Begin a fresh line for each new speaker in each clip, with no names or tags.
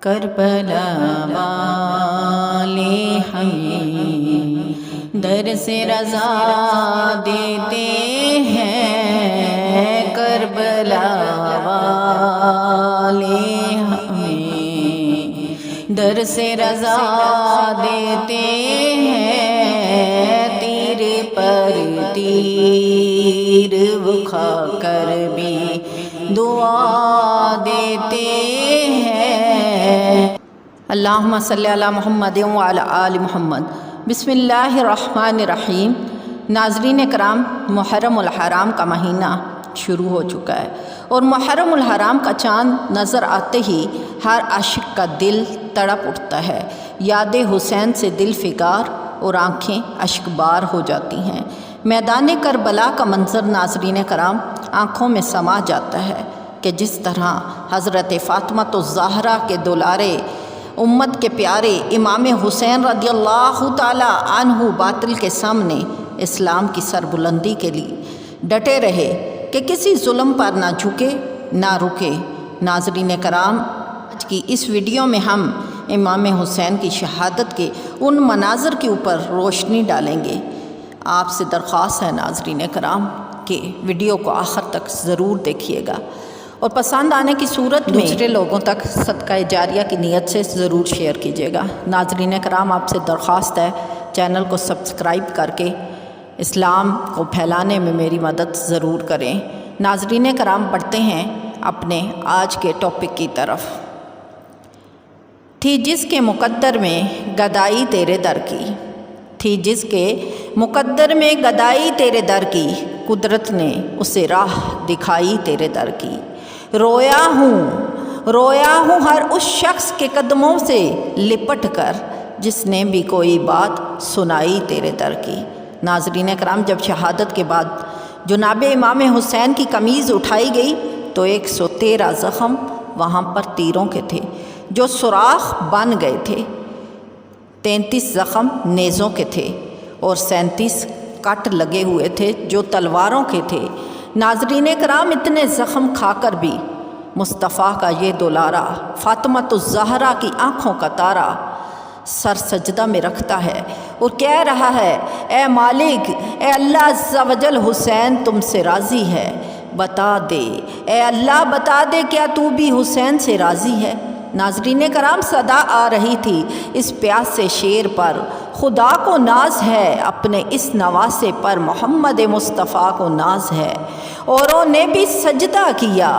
کربلا والے ہمیں درس رضا دیتے ہیں، کربلا والے ہمیں درس رضا دیتے ہیں، تیر پر تیر وہ کھا کر بھی دعا دیتے ہیں۔ اللہم صلی علی محمد وعلی آل محمد۔ بسم اللہ الرحمن الرحیم۔ ناظرین کرام، محرم الحرام کا مہینہ شروع ہو چکا ہے، اور محرم الحرام کا چاند نظر آتے ہی ہر عاشق کا دل تڑپ اٹھتا ہے، یاد حسین سے دل فگار اور آنکھیں اشک بار ہو جاتی ہیں۔ میدان کربلا کا منظر ناظرین کرام آنکھوں میں سما جاتا ہے کہ جس طرح حضرت فاطمہ الزہرا کے دولارے امت کے پیارے امام حسین رضی اللہ تعالی عنہ باطل کے سامنے اسلام کی سربلندی کے لیے ڈٹے رہے کہ کسی ظلم پر نہ جھکے نہ رکے۔ ناظرین کرام، آج کی اس ویڈیو میں ہم امام حسین کی شہادت کے ان مناظر کے اوپر روشنی ڈالیں گے۔ آپ سے درخواست ہے ناظرین کرام کہ ویڈیو کو آخر تک ضرور دیکھیے گا، اور پسند آنے کی صورت میں دوسرے لوگوں تک صدقہ جاریہ کی نیت سے ضرور شیئر کیجیے گا۔ ناظرین کرام، آپ سے درخواست ہے چینل کو سبسکرائب کر کے اسلام کو پھیلانے میں میری مدد ضرور کریں۔ ناظرین کرام، بڑھتے ہیں اپنے آج کے ٹاپک کی طرف۔ تھی جس کے مقدر میں گدائی تیرے در کی، تھی جس کے مقدر میں گدائی تیرے در کی، قدرت نے اسے راہ دکھائی تیرے در کی۔ رویا ہوں ہر اس شخص کے قدموں سے لپٹ کر، جس نے بھی کوئی بات سنائی تیرے در کی۔ ناظرین کرام، جب شہادت کے بعد جناب امام حسین کی قمیض اٹھائی گئی تو 113 زخم وہاں پر تیروں کے تھے جو سوراخ بن گئے تھے، 33 زخم نیزوں کے تھے، اور 37 کٹ لگے ہوئے تھے جو تلواروں کے تھے۔ ناظرین کرام، اتنے زخم کھا کر بھی مصطفیٰ کا یہ دولارا فاطمہ الزہرا کی آنکھوں کا تارا سر سجدہ میں رکھتا ہے اور کہہ رہا ہے، اے مالک، اے اللہ عز و جل، حسین تم سے راضی ہے، بتا دے، اے اللہ بتا دے، کیا تو بھی حسین سے راضی ہے؟ ناظرین کرام، صدا آ رہی تھی اس پیاس سے شیر پر، خدا کو ناز ہے اپنے اس نواسے پر، محمد مصطفیٰ کو ناز ہے۔ اوروں نے بھی سجدہ کیا،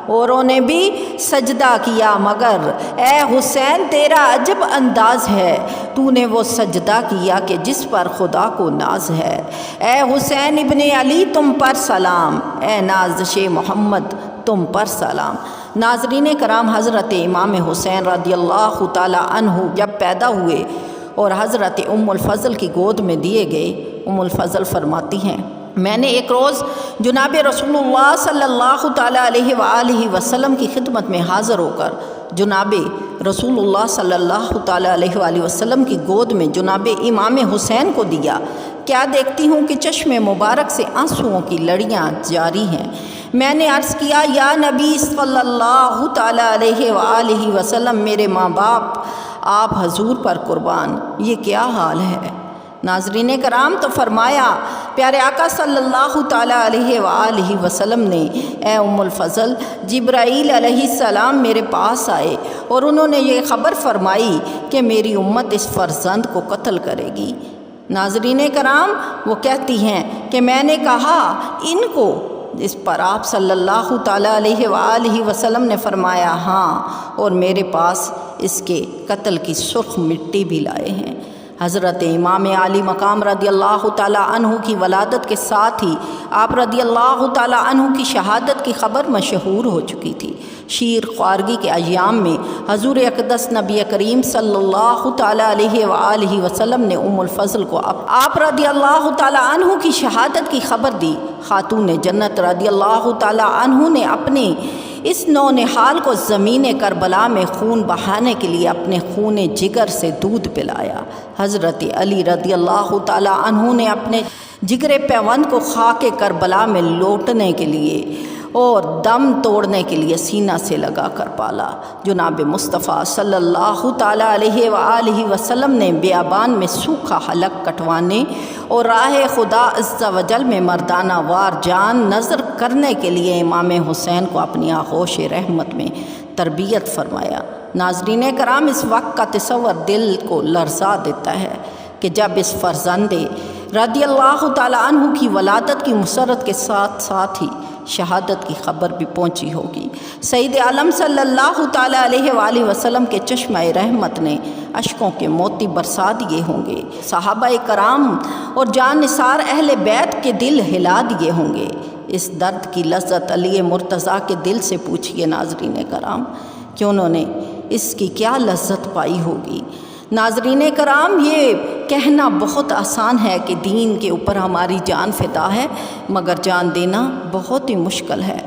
اوروں نے بھی سجدہ کیا، مگر اے حسین تیرا عجب انداز ہے، تو نے وہ سجدہ کیا کہ جس پر خدا کو ناز ہے۔ اے حسین ابن علی تم پر سلام، اے نازش محمد تم پر سلام۔ ناظرین کرام، حضرت امام حسین رضی اللہ تعالی عنہ جب پیدا ہوئے اور حضرت ام الفضل کی گود میں دیے گئے، ام الفضل فرماتی ہیں، میں نے ایک روز جناب رسول اللہ صلی اللہ تعالی علیہ وآلہ وسلم کی خدمت میں حاضر ہو کر جناب رسول اللہ صلی اللہ تعالی علیہ وآلہ وسلم کی گود میں جناب امام حسین کو دیا۔ کیا دیکھتی ہوں کہ چشم مبارک سے آنسوؤں کی لڑیاں جاری ہیں۔ میں نے عرض کیا، یا نبی صلی اللہ تعالی علیہ وآلہ وسلم، میرے ماں باپ آپ حضور پر قربان، یہ کیا حال ہے؟ ناظرین کرام، تو فرمایا پیارے آقا صلی اللہ تعالی علیہ وآلہ وسلم نے، اے ام الفضل، جبرائیل علیہ السلام میرے پاس آئے اور انہوں نے یہ خبر فرمائی کہ میری امت اس فرزند کو قتل کرے گی۔ ناظرین کرام، وہ کہتی ہیں کہ میں نے کہا ان کو، اس پر آپ صلی اللہ تعالی علیہ وآلہ وسلم نے فرمایا، ہاں، اور میرے پاس اس کے قتل کی سرخ مٹی بھی لائے ہیں۔ حضرت امام علی مقام رضی اللہ تعالی عنہ کی ولادت کے ساتھ ہی آپ رضی اللہ تعالی عنہ کی شہادت کی خبر مشہور ہو چکی تھی۔ شیر خوارگی کے ایام میں حضور اقدس نبی کریم صلی اللہ تعالی علیہ وآلہ وسلم نے ام الفضل کو آپ رضی اللہ تعالی عنہ کی شہادت کی خبر دی۔ خاتون جنت رضی اللہ تعالی عنہ نے اپنے اس نونہال کو زمین کربلا میں خون بہانے کے لیے اپنے خون جگر سے دودھ پلایا۔ حضرت علی رضی اللہ تعالی عنہ نے اپنے جگر پیوند کو خاک کربلا میں لوٹنے کے لیے اور دم توڑنے کے لیے سینہ سے لگا کر پالا۔ جناب مصطفیٰ صلی اللہ تعالیٰ علیہ وآلہ وسلم نے بیابان میں سوکھا حلق کٹوانے اور راہ خدا عز و جل میں مردانہ وار جان نظر کرنے کے لیے امام حسین کو اپنی آغوش رحمت میں تربیت فرمایا۔ ناظرین کرام، اس وقت کا تصور دل کو لرزا دیتا ہے کہ جب اس فرزند رضی اللہ تعالیٰ عنہ کی ولادت کی مسرت کے ساتھ ساتھ ہی شہادت کی خبر بھی پہنچی ہوگی۔ سید عالم صلی اللہ تعالیٰ علیہ وآلہ وسلم کے چشمہ رحمت نے اشکوں کے موتی برسا دیے ہوں گے، صحابہ کرام اور جان نثار اہل بیت کے دل ہلا دیے ہوں گے۔ اس درد کی لذت علی مرتضیٰ کے دل سے پوچھئے ناظرین کرام کہ انہوں نے اس کی کیا لذت پائی ہوگی۔ ناظرین کرام، یہ کہنا بہت آسان ہے کہ دین کے اوپر ہماری جان فدا ہے، مگر جان دینا بہت ہی مشکل ہے۔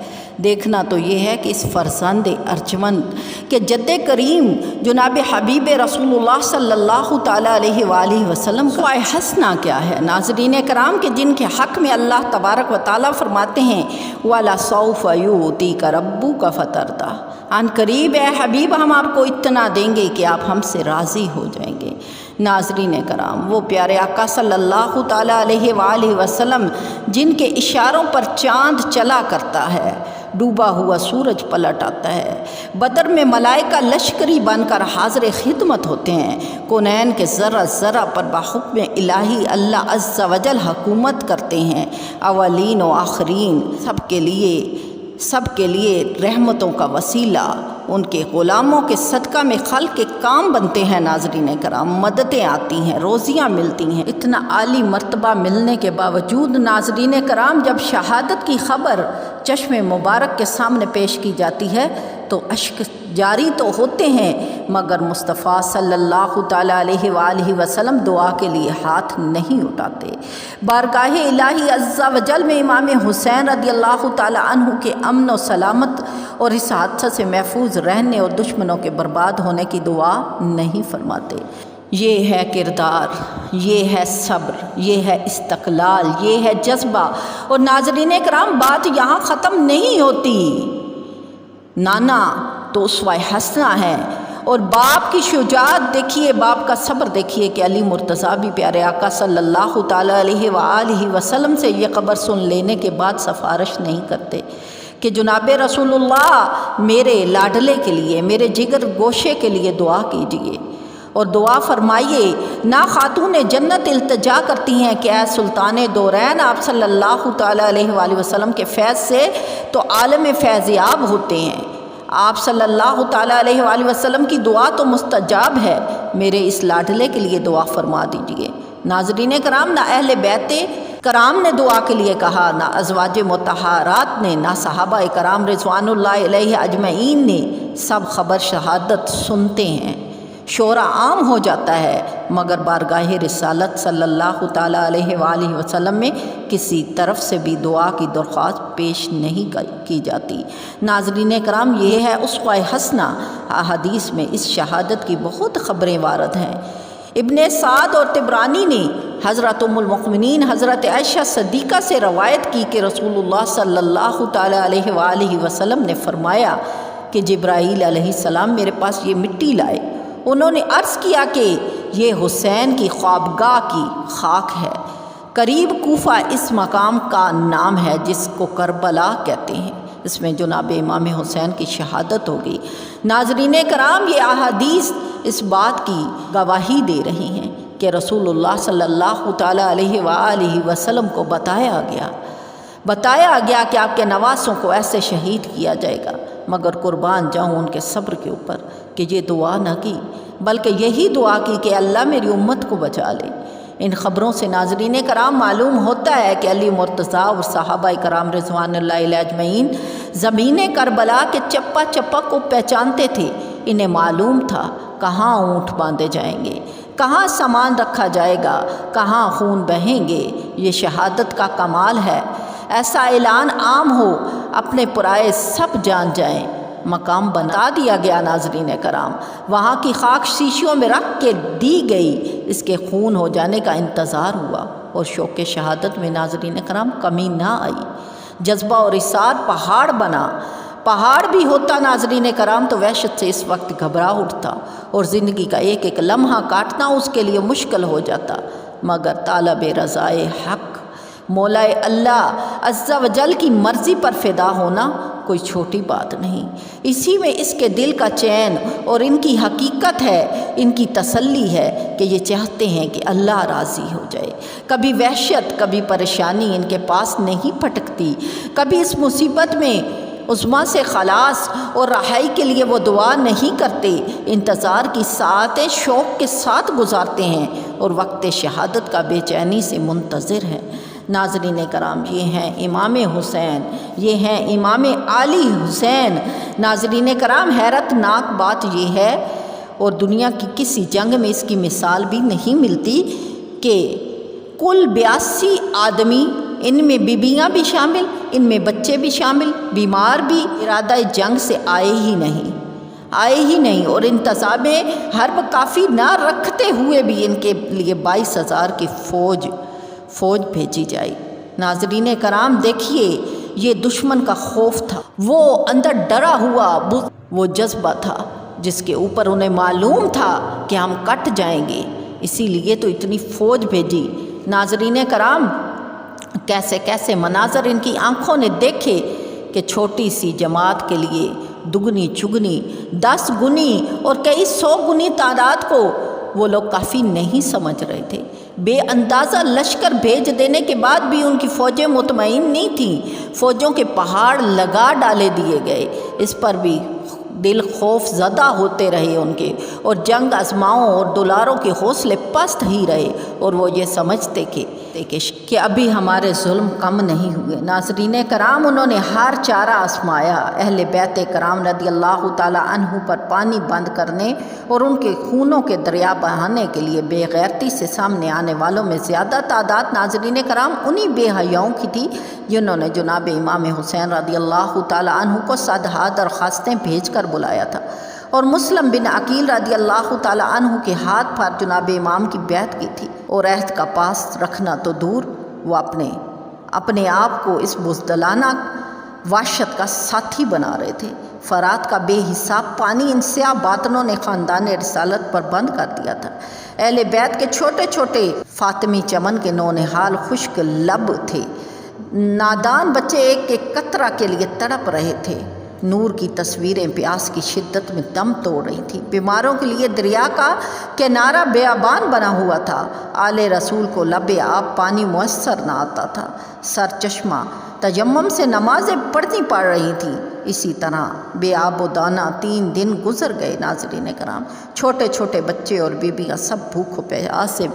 دیکھنا تو یہ ہے کہ اس فرزند ارجمند کہ جد کریم جناب حبیب رسول اللہ صلی اللہ تعالیٰ علیہ وآلہ وسلم کا حسنہ کیا ہے۔ ناظرین کرام، کہ جن کے حق میں اللہ تبارک و تعالیٰ فرماتے ہیں وَلَسَوْفَ يُؤْتِيكَ رَبُّكَ فَتَرْضَىٰ، عن قریب اے حبیب ہم آپ کو اتنا دیں گے کہ آپ ہم سے راضی ہو جائیں گے۔ ناظرین کرام، وہ پیارے آقا صلی اللہ تعالیٰ علیہ وآلہ وسلم جن کے اشاروں پر چاند چلا کرتا ہے، ڈوبا ہوا سورج پلٹ آتا ہے، بدر میں ملائکہ لشکری بن کر حاضر خدمت ہوتے ہیں، کونین کے ذرہ ذرہ پر بحکم الہی اللہ عز و جل حکومت کرتے ہیں، اولین و آخرین سب کے لیے رحمتوں کا وسیلہ ان کے غلاموں کے صدقہ میں خلق کے کام بنتے ہیں۔ ناظرین کرام، مددیں آتی ہیں، روزیاں ملتی ہیں۔ اتنا عالی مرتبہ ملنے کے باوجود ناظرین کرام، جب شہادت کی خبر چشم مبارک کے سامنے پیش کی جاتی ہے تو اشک جاری تو ہوتے ہیں، مگر مصطفیٰ صلی اللہ تعالیٰ علیہ وآلہ وسلم دعا کے لیے ہاتھ نہیں اٹھاتے۔ بارگاہ الہی عز و جل میں امام حسین رضی اللہ تعالیٰ عنہ کے امن و سلامت اور اس حادثہ سے محفوظ رہنے اور دشمنوں کے برباد ہونے کی دعا نہیں فرماتے۔ یہ ہے کردار، یہ ہے صبر، یہ ہے استقلال، یہ ہے جذبہ۔ اور ناظرین کرام، بات یہاں ختم نہیں ہوتی۔ نانا تو اسوہ حسنہ ہے، اور باپ کی شجاعت دیکھیے، باپ کا صبر دیکھیے کہ علی مرتضیٰ بھی پیارے آقا صلی اللہ تعالیٰ علیہ وآلہ وسلم سے یہ خبر سن لینے کے بعد سفارش نہیں کرتے کہ جناب رسول اللہ میرے لاڈلے کے لیے، میرے جگر گوشے کے لیے دعا کیجیے اور دعا فرمائیے۔ نہ خاتون جنت التجا کرتی ہیں کہ اے سلطان دورین، آپ صلی اللہ تعالیٰ علیہ وآلہ وسلم کے فیض سے تو عالم فیضیاب ہوتے ہیں، آپ صلی اللہ تعالیٰ علیہ وآلہ وسلم کی دعا تو مستجاب ہے، میرے اس لاڈلے کے لیے دعا فرما دیجیے۔ ناظرین کرام، نہ اہل بیت کرام نے دعا کے لیے کہا، نہ ازواج مطہرات نے، نہ صحابہ کرام رضوان اللہ علیہ اجمعین نے، سب خبر شہادت سنتے ہیں، شورا عام ہو جاتا ہے، مگر بارگاہ رسالت صلی اللہ تعالیٰ علیہ وآلہ وسلم میں کسی طرف سے بھی دعا کی درخواست پیش نہیں کی جاتی۔ ناظرین کرام، یہ ہے اسوہ حسنہ۔ احادیث میں اس شہادت کی بہت خبریں وارد ہیں۔ ابن سعد اور طبرانی نے حضرت ام المؤمنین حضرت عائشہ صدیقہ سے روایت کی کہ رسول اللہ صلی اللہ تعالیٰ علیہ وآلہ وسلم نے فرمایا کہ جبرائیل علیہ السلام میرے پاس یہ مٹی لائے، انہوں نے عرض کیا کہ یہ حسین کی خوابگاہ کی خاک ہے، قریب کوفہ اس مقام کا نام ہے جس کو کربلا کہتے ہیں، اس میں جناب امام حسین کی شہادت ہوگی۔ ناظرین کرام، یہ احادیث اس بات کی گواہی دے رہی ہیں کہ رسول اللہ صلی اللہ تعالیٰ علیہ وآلہ وسلم کو بتایا گیا کہ آپ کے نواسوں کو ایسے شہید کیا جائے گا، مگر قربان جاؤں ان کے صبر کے اوپر کہ یہ دعا نہ کی، بلکہ یہی دعا کی کہ اللہ میری امت کو بچا لے۔ ان خبروں سے ناظرین کرام معلوم ہوتا ہے کہ علی مرتضیٰ اور صحابہ کرام رضوان اللہ علیہ اجمعین زمین کربلا کے چپا چپا کو پہچانتے تھے۔ انہیں معلوم تھا کہاں اونٹ باندھے جائیں گے، کہاں سامان رکھا جائے گا، کہاں خون بہیں گے۔ یہ شہادت کا کمال ہے۔ ایسا اعلان عام ہو، اپنے پرائے سب جان جائیں، مقام بنا دیا گیا۔ ناظرین کرام، وہاں کی خاک شیشیوں میں رکھ کے دی گئی، اس کے خون ہو جانے کا انتظار ہوا اور شوق شہادت میں ناظرین کرام کمی نہ آئی۔ جذبہ اور اصرار پہاڑ بنا۔ پہاڑ بھی ہوتا ناظرین کرام تو وحشت سے اس وقت گھبرا اٹھتا اور زندگی کا ایک ایک لمحہ کاٹنا اس کے لیے مشکل ہو جاتا، مگر طالب رضائے حق مولا اللہ عز و جل کی مرضی پر فدا ہونا کوئی چھوٹی بات نہیں۔ اسی میں اس کے دل کا چین اور ان کی حقیقت ہے، ان کی تسلی ہے کہ یہ چاہتے ہیں کہ اللہ راضی ہو جائے۔ کبھی وحشت، کبھی پریشانی ان کے پاس نہیں پھٹکتی، کبھی اس مصیبت میں عظمیٰ سے خلاص اور رہائی کے لیے وہ دعا نہیں کرتے، انتظار کی ساعتیں شوق کے ساتھ گزارتے ہیں اور وقت شہادت کا بے چینی سے منتظر ہیں۔ ناظرین کرام، یہ ہیں امام حسین، یہ ہیں امام علی حسین۔ ناظرین کرام، حیرت ناک بات یہ ہے اور دنیا کی کسی جنگ میں اس کی مثال بھی نہیں ملتی کہ کل 82 آدمی، ان میں بیویاں بھی شامل، ان میں بچے بھی شامل، بیمار بھی، ارادہ جنگ سے آئے ہی نہیں اور انتظام حرب کافی نہ رکھتے ہوئے بھی ان کے لیے 22,000 کی فوج بھیجی جائی۔ ناظرین کرام دیکھیے، یہ دشمن کا خوف تھا، وہ اندر ڈرا ہوا وہ جذبہ تھا جس کے اوپر انہیں معلوم تھا کہ ہم کٹ جائیں گے، اسی لیے تو اتنی فوج بھیجی۔ ناظرین کرام، کیسے کیسے مناظر ان کی آنکھوں نے دیکھے کہ چھوٹی سی جماعت کے لیے دگنی چگنی 10 گنی اور کئی 100 گنی تعداد کو وہ لوگ کافی نہیں سمجھ رہے تھے۔ بے اندازہ لشکر بھیج دینے کے بعد بھی ان کی فوجیں مطمئن نہیں تھیں، فوجوں کے پہاڑ لگا ڈالے دیے گئے، اس پر بھی دل خوف زدہ ہوتے رہے ان کے، اور جنگ آزماؤں اور دلاروں کے حوصلے پست ہی رہے، اور وہ یہ سمجھتے کہ ابھی ہمارے ظلم کم نہیں ہوئے۔ ناظرین کرام، انہوں نے ہر چارہ آزمایا اہل بیت کرام رضی اللہ تعالی عنہ پر پانی بند کرنے اور ان کے خونوں کے دریا بہانے کے لیے۔ بے غیرتی سے سامنے آنے والوں میں زیادہ تعداد ناظرین کرام انہی بے حیاؤں کی تھی جنہوں نے جناب امام حسین رضی اللہ تعالی عنہ کو صدہا درخواستیں بھیج کر بلایا تھا، اور مسلم بن عقیل رضی اللہ تعالی عنہ کے ہاتھ پر جناب امام کی بیعت کی تھی، اور عہد کا پاس رکھنا تو دور، وہ اپنے آپ کو اس بزدلانہ وحشت کا ساتھی بنا رہے تھے۔ فرات کا بے حساب پانی ان سیاہ باطنوں نے خاندان رسالت پر بند کر دیا تھا۔ اہل بیت کے چھوٹے چھوٹے فاطمی چمن کے نونہال خشک لب تھے، نادان بچے ایک ایک قطرہ کے لیے تڑپ رہے تھے۔ نور کی تصویریں پیاس کی شدت میں دم توڑ رہی تھیں۔ بیماروں کے لیے دریا کا کنارہ بیابان بنا ہوا تھا۔ آل رسول کو لب آب پانی میسر نہ آتا تھا۔ سر چشمہ تیمم سے نمازیں پڑھنی پڑ رہی تھیں۔ اسی طرح بے آب و دانہ 3 دن گزر گئے۔ ناظرین کرام، چھوٹے چھوٹے بچے اور بیویاں سب بھوک و پیاس سے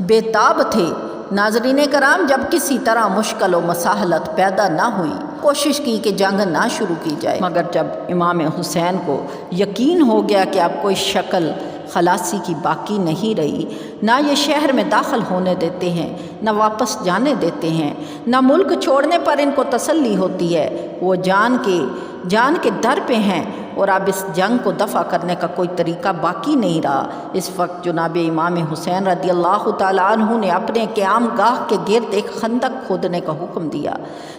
بے تاب تھے۔ ناظرین کرام، جب کسی طرح مشکل و مساحلت پیدا نہ ہوئی، کوشش کی کہ جنگ نہ شروع کی جائے، مگر جب امام حسین کو یقین ہو گیا کہ اب کوئی شکل خلاصی کی باقی نہیں رہی، نہ یہ شہر میں داخل ہونے دیتے ہیں، نہ واپس جانے دیتے ہیں، نہ ملک چھوڑنے پر ان کو تسلی ہوتی ہے، وہ جان کے در پہ ہیں، اور اب اس جنگ کو دفع کرنے کا کوئی طریقہ باقی نہیں رہا۔ اس وقت جناب امام حسین رضی اللہ تعالیٰ عنہ نے اپنے قیام گاہ کے گرد ایک خندق کھودنے کا حکم دیا۔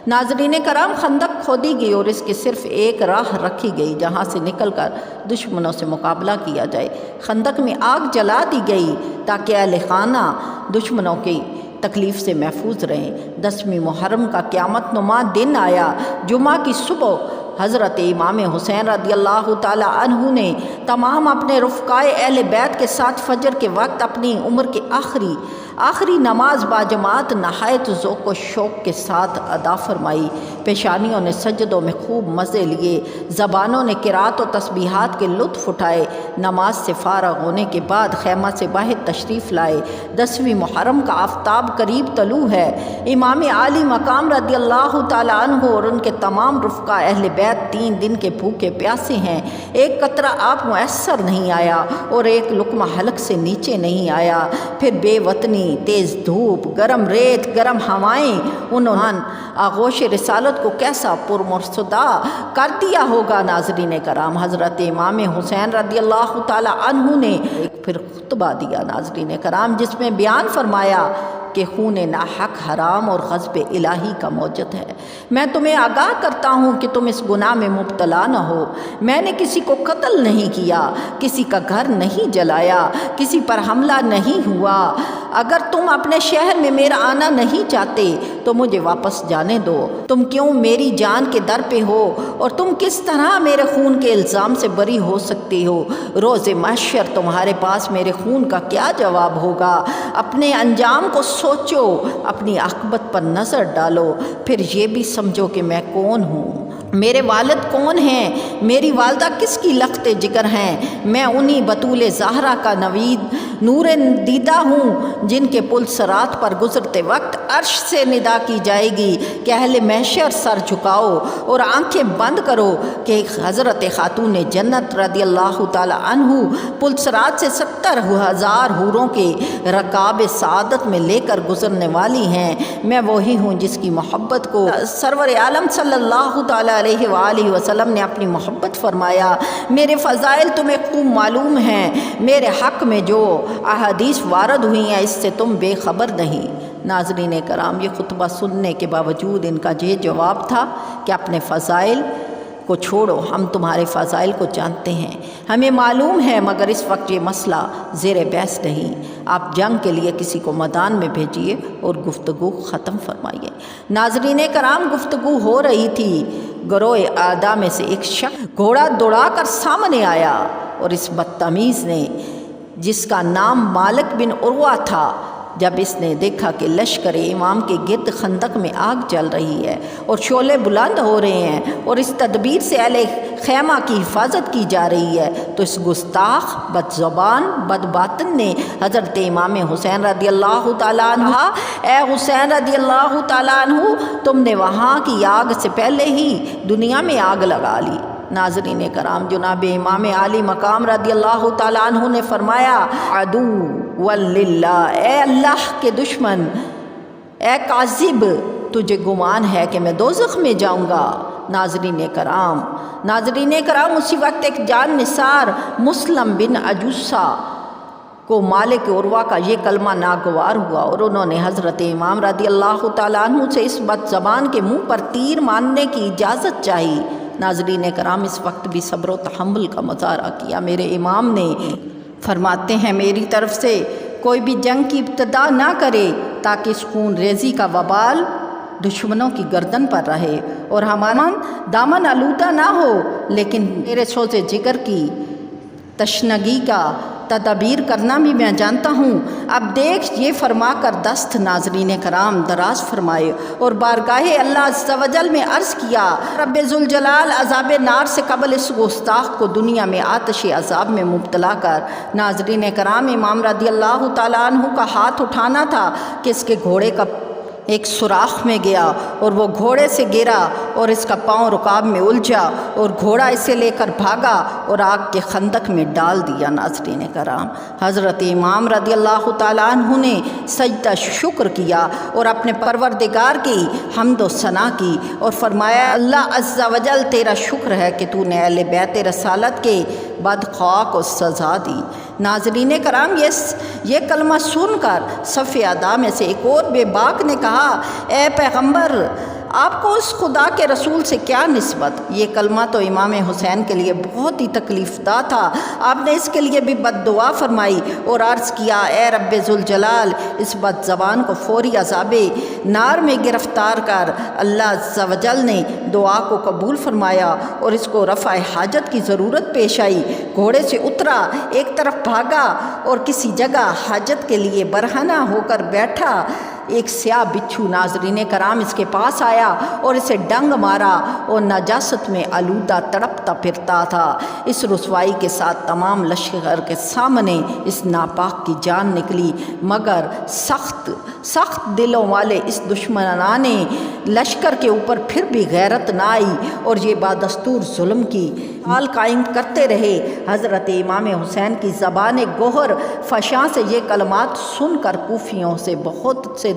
ناظرین کرام، خندق کھودی گئی اور اس کی صرف ایک راہ رکھی گئی جہاں سے نکل کر دشمنوں سے مقابلہ کیا جائے۔ خندق میں آگ جلا دی گئی تاکہ اہل خانہ دشمنوں کی تکلیف سے محفوظ رہیں۔ 10ویں محرم کا قیامت نما دن آیا۔ جمعہ کی صبح حضرت امام حسین رضی اللہ تعالی عنہ نے تمام اپنے رفقائے اہل بیت کے ساتھ فجر کے وقت اپنی عمر کے آخری نماز باجماعت نہایت ذوق و شوق کے ساتھ ادا فرمائی۔ پیشانیوں نے سجدوں میں خوب مزے لیے، زبانوں نے قرات و تسبیحات کے لطف اٹھائے۔ نماز سے فارغ ہونے کے بعد خیمہ سے باہر تشریف لائے۔ 10ویں محرم کا آفتاب قریب طلوع ہے۔ امام عالی مقام رضی اللہ تعالیٰ عنہ اور ان کے تمام رفقا اہل بیت 3 دن کے بھوکے پیاسے ہیں۔ ایک قطرہ آپ میسر نہیں آیا اور ایک لقمہ حلق سے نیچے نہیں آیا۔ پھر بے وطنی، تیز دھوپ، گرم ریت، گرم ہوائیں، انہوں نے آغوش رسالت کو کیسا پرمرصدا کر دیا ہوگا۔ ناظرین کرام، حضرت امام حسین رضی اللہ تعالی عنہ نے ایک پھر خطبہ دیا ناظرین کرام، جس میں بیان فرمایا کہ خون ناحق حرام اور غضب الہی کا موجد ہے۔ میں تمہیں آگاہ کرتا ہوں کہ تم اس گناہ میں مبتلا نہ ہو۔ میں نے کسی کو قتل نہیں کیا، کسی کا گھر نہیں جلایا، کسی پر حملہ نہیں ہوا۔ اگر تم اپنے شہر میں میرا آنا نہیں چاہتے تو مجھے واپس جانے دو۔ تم کیوں میری جان کے در پہ ہو اور تم کس طرح میرے خون کے الزام سے بری ہو سکتے ہو؟ روز محشر تمہارے پاس میرے خون کا کیا جواب ہوگا؟ اپنے انجام کو سوچو، اپنی عاقبت پر نظر ڈالو، پھر یہ بھی سمجھو کہ میں کون ہوں۔ میرے والد کون ہیں؟ میری والدہ کس کی لخت جگر ہیں؟ میں انہی بطول زہرا کا نوید نور دیدہ ہوں جن کے پل صراط پر گزرتے وقت عرش سے ندا کی جائے گی کہ اہل محشر سر جھکاؤ اور آنکھیں بند کرو کہ حضرت خاتون جنت رضی اللہ تعالی عنہ پل صراط سے 70,000 حوروں کے رکاب سعادت میں لے کر گزرنے والی ہیں۔ میں وہی ہوں جس کی محبت کو سرور عالم صلی اللہ تعالی علیہ وآلہ وسلم نے اپنی محبت فرمایا۔ میرے فضائل تمہیں خوب معلوم ہیں، میرے حق میں جو احادیث وارد ہوئی ہیں اس سے تم بے خبر نہیں۔ ناظرین کرام، یہ خطبہ سننے کے باوجود ان کا یہ جواب تھا کہ اپنے فضائل کو چھوڑو، ہم تمہارے فضائل کو جانتے ہیں، ہمیں معلوم ہے، مگر اس وقت یہ مسئلہ زیر بحث نہیں۔ آپ جنگ کے لیے کسی کو میدان میں بھیجیے اور گفتگو ختم فرمائیے۔ ناظرین کرام، گفتگو ہو رہی تھی، گروہ اعداء میں سے ایک شخص گھوڑا دوڑا کر سامنے آیا اور اس بدتمیز نے، جس کا نام مالک بن عروہ تھا، جب اس نے دیکھا کہ لشکر امام کے گرد خندق میں آگ جل رہی ہے اور شعلے بلند ہو رہے ہیں اور اس تدبیر سے اہل خیمہ کی حفاظت کی جا رہی ہے، تو اس گستاخ، بد زبان، بد باطن نے حضرت امام حسین رضی اللہ تعالیٰ عنہ، اے حسین رضی اللہ تعالیٰ عنہ، تم نے وہاں کی آگ سے پہلے ہی دنیا میں آگ لگا لی۔ ناظرین کرام، جناب امام عالی مقام رضی اللہ تعالیٰ عنہ نے فرمایا، عدو واللہ، اے اللہ کے دشمن، اے کاذب، تجھے گمان ہے کہ میں دوزخ میں جاؤں گا۔ ناظرین کرام، اسی وقت ایک جان نثار مسلم بن عجوسہ کو مالک عروہ کا یہ کلمہ ناگوار ہوا اور انہوں نے حضرت امام رضی اللہ تعالیٰ عنہ سے اس بد زبان کے منہ پر تیر مارنے کی اجازت چاہی۔ ناظرین کرام، اس وقت بھی صبر و تحمل کا مظاہرہ کیا۔ میرے امام نے فرماتے ہیں، میری طرف سے کوئی بھی جنگ کی ابتدا نہ کرے تاکہ اس خون ریزی کا وبال دشمنوں کی گردن پر رہے اور ہمارا دامن آلودہ نہ ہو، لیکن میرے سوز جگر کی تشنگی کا تدابیر کرنا بھی میں جانتا ہوں۔ اب دیکھ، یہ فرما کر دست ناظرین کرام دراز فرمائے اور بارگاہ اللہ عز و جل میں عرض کیا، رب ذوالجلال عذاب نار سے قبل اس گستاخ کو دنیا میں آتش عذاب میں مبتلا کر۔ ناظرین کرام، امام رضی اللہ تعالیٰ عنہ کا ہاتھ اٹھانا تھا کہ اس کے گھوڑے کا ایک سوراخ میں گیا اور وہ گھوڑے سے گرا اور اس کا پاؤں رکاب میں الجھا اور گھوڑا اسے لے کر بھاگا اور آگ کے خندق میں ڈال دیا۔ ناظرین کرام، حضرت امام رضی اللہ تعالیٰ عنہ نے سجدہ شکر کیا اور اپنے پروردگار کی حمد و ثنا کی اور فرمایا، اللہ عز و جل تیرا شکر ہے کہ تو نے اہل بیت رسالت کے بدخواہ کو سزا دی۔ ناظرین کرام، یہ کلمہ سن کر صف اعداء میں سے ایک اور بے باک نے کہا، اے پیغمبر، آپ کو اس خدا کے رسول سے کیا نسبت؟ یہ کلمہ تو امام حسین کے لیے بہت ہی تکلیف دہ تھا۔ آپ نے اس کے لیے بھی بد دعا فرمائی اور عرض کیا، اے رب ذوالجلال، اس بد زبان کو فوری عذاب نار میں گرفتار کر۔ اللہ عز و جل نے دعا کو قبول فرمایا اور اس کو رفع حاجت کی ضرورت پیش آئی۔ گھوڑے سے اترا، ایک طرف بھاگا اور کسی جگہ حاجت کے لیے برہنہ ہو کر بیٹھا۔ ایک سیاہ بچھو، ناظرین کرام، اس کے پاس آیا اور اسے ڈنگ مارا اور نجاست میں آلودہ تڑپتا پھرتا تھا۔ اس رسوائی کے ساتھ تمام لشکر کے سامنے اس ناپاک کی جان نکلی، مگر سخت دلوں والے اس دشمنان لشکر کے اوپر پھر بھی غیرت نہ آئی اور یہ بادستور ظلم کی حال قائم کرتے رہے۔ حضرت امام حسین کی زبان گوہر فشاں سے یہ کلمات سن کر کوفیوں سے بہت سے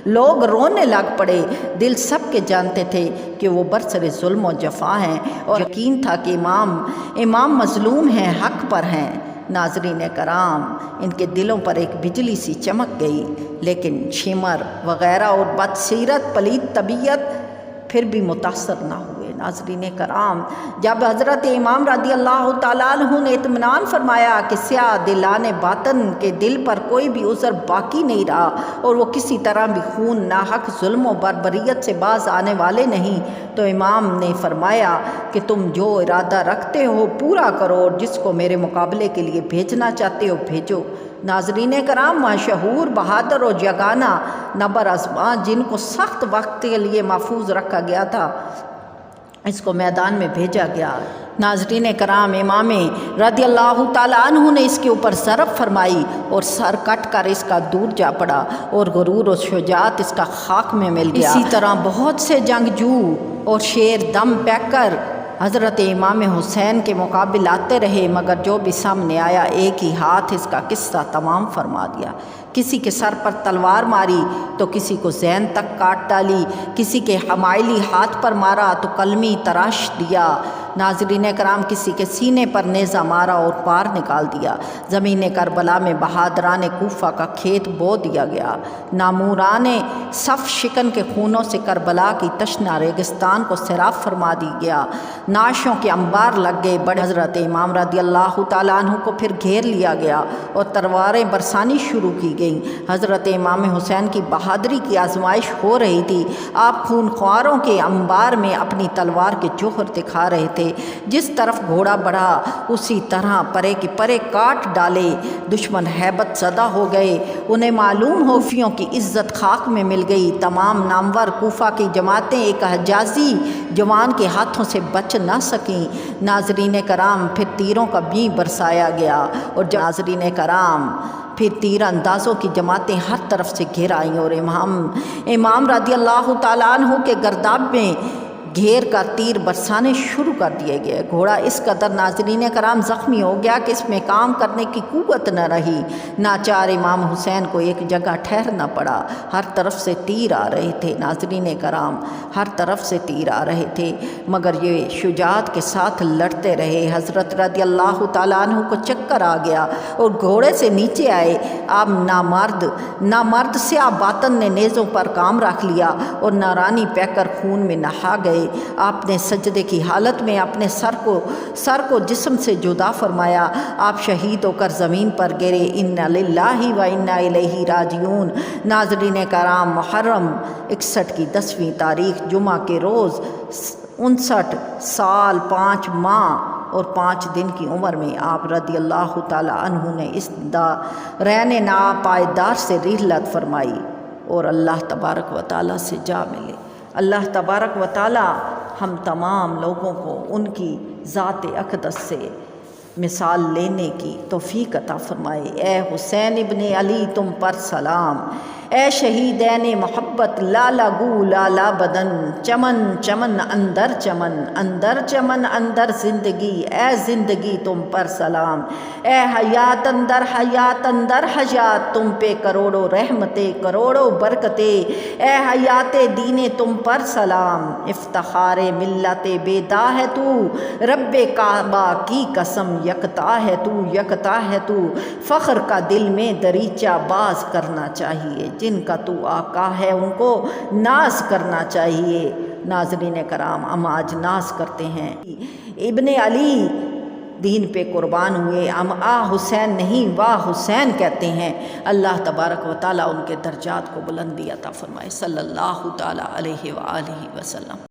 لوگ رونے لگ پڑے۔ دل سب کے جانتے تھے کہ وہ برسر ظلم و جفا ہیں اور یقین تھا کہ امام مظلوم ہیں، حق پر ہیں۔ ناظرین کرام، ان کے دلوں پر ایک بجلی سی چمک گئی، لیکن شمر وغیرہ اور بدسیرت پلید طبیعت پھر بھی متاثر نہ ہوئے۔ ناظرین کرام، جب حضرت امام رضی اللہ تعالیٰ عنہ نے اطمینان فرمایا کہ سیاہ دلان باطن کے دل پر کوئی بھی عذر باقی نہیں رہا اور وہ کسی طرح بھی خون، ناحق ظلم و بربریت سے باز آنے والے نہیں، تو امام نے فرمایا کہ تم جو ارادہ رکھتے ہو پورا کرو اور جس کو میرے مقابلے کے لیے بھیجنا چاہتے ہو بھیجو۔ ناظرین کرام، مشہور بہادر اور یگانہ نبر ازماں جن کو سخت وقت کے لیے محفوظ رکھا گیا تھا، اس کو میدان میں بھیجا گیا۔ ناظرین کرام، امام رضی اللہ تعالیٰ عنہ نے اس کے اوپر ضرب فرمائی اور سر کٹ کر اس کا دور جا پڑا اور غرور و شجاعت اس کا خاک میں مل گیا۔ اسی طرح بہت سے جنگجو اور شیر دم پیک کر حضرت امام حسین کے مقابل آتے رہے، مگر جو بھی سامنے آیا ایک ہی ہاتھ اس کا قصہ تمام فرما دیا۔ کسی کے سر پر تلوار ماری تو کسی کو ذہن تک کاٹ ڈالی، کسی کے حمائلی ہاتھ پر مارا تو قلمی تراش دیا۔ ناظرین کرام، کسی کے سینے پر نیزہ مارا اور پار نکال دیا۔ زمین کربلا میں بہادران کوفہ کا کھیت بو دیا گیا۔ ناموران صف شکن کے خونوں سے کربلا کی تشنہ ریگستان کو سیراب فرما دی گیا۔ نعشوں کے انبار لگ گئے۔ بڑے حضرت امام رضی اللہ تعالیٰ عنہ کو پھر گھیر لیا گیا اور تلواریں برسانی شروع کی گئیں۔ حضرت امام حسین کی بہادری کی آزمائش ہو رہی تھی۔ آپ خون خواروں کے انبار میں اپنی تلوار کے جوہر دکھا رہے تھے۔ جس طرف گھوڑا بڑھا اسی طرح پرے کی پرے کاٹ ڈالے۔ دشمن ہیبت زدہ ہو گئے۔ انہیں معلوم حوفیوں کی عزت خاک میں مل گئی۔ تمام نامور کوفہ کی جماعتیں ایک حجازی جوان کے ہاتھوں سے بچ نہ سکیں۔ ناظرین کرام، پھر تیروں کا بھی برسایا گیا اور ناظرین کرام پھر تیر اندازوں کی جماعتیں ہر طرف سے گھر آئیں اور امام رضی اللہ تعالیٰ عنہ کے گرداب میں گھیر کا تیر برسانے شروع کر دیے گئے۔ گھوڑا اس قدر ناظرین کرام زخمی ہو گیا کہ اس میں کام کرنے کی قوت نہ رہی۔ ناچار امام حسین کو ایک جگہ ٹھہرنا پڑا۔ ہر طرف سے تیر آ رہے تھے۔ ناظرین کرام، ہر طرف سے تیر آ رہے تھے، مگر یہ شجاعت کے ساتھ لڑتے رہے۔ حضرت رضی اللہ تعالیٰ عنہ کو چکر آ گیا اور گھوڑے سے نیچے آئے۔ آپ نامرد سیاہ باطن نے نیزوں پر کام رکھ لیا اور نارانی پہ کر خون میں نہا گئے۔ آپ نے سجدے کی حالت میں اپنے سر کو جسم سے جدا فرمایا۔ آپ شہید ہو کر زمین پر گرے۔ انا للہ و انا الیہ راجعون۔ ناظرین کرام، محرم 61 کی 10ویں تاریخ جمعہ کے روز 59 سال 5 ماہ اور 5 دن کی عمر میں آپ رضی اللہ تعالیٰ عنہ نے اس رین ناپائیدار سے رحلت فرمائی اور اللہ تبارک و تعالیٰ سے جا ملے۔ اللہ تبارک و تعالیٰ ہم تمام لوگوں کو ان کی ذات اقدس سے مثال لینے کی توفیق عطا فرمائے۔ اے حسین ابن علی تم پر سلام، اے شہیدین محبت لالا گو لالا بدن، چمن چمن اندر چمن، اندر چمن اندر زندگی، اے زندگی تم پر سلام، اے حیات اندر حیات اندر حیات تم پہ کروڑوں رحمتیں کروڑوں برکتیں، اے حیات دین تم پر سلام، افتخار ملت بیدا ہے تو، رب کعبہ کی قسم یکتا ہے تو، یکتا ہے تو، فخر کا دل میں دریچہ باز کرنا چاہیے، جن کا تو آقا ہے ان کو ناز کرنا چاہیے۔ ناظرین کرام، ہم آج ناز کرتے ہیں، ابن علی دین پہ قربان ہوئے، ہم حسین نہیں واہ حسین کہتے ہیں۔ اللہ تبارک و تعالیٰ ان کے درجات کو بلندی عطا فرمائے۔ صلی اللہ تعالیٰ علیہ وآلہ وسلم۔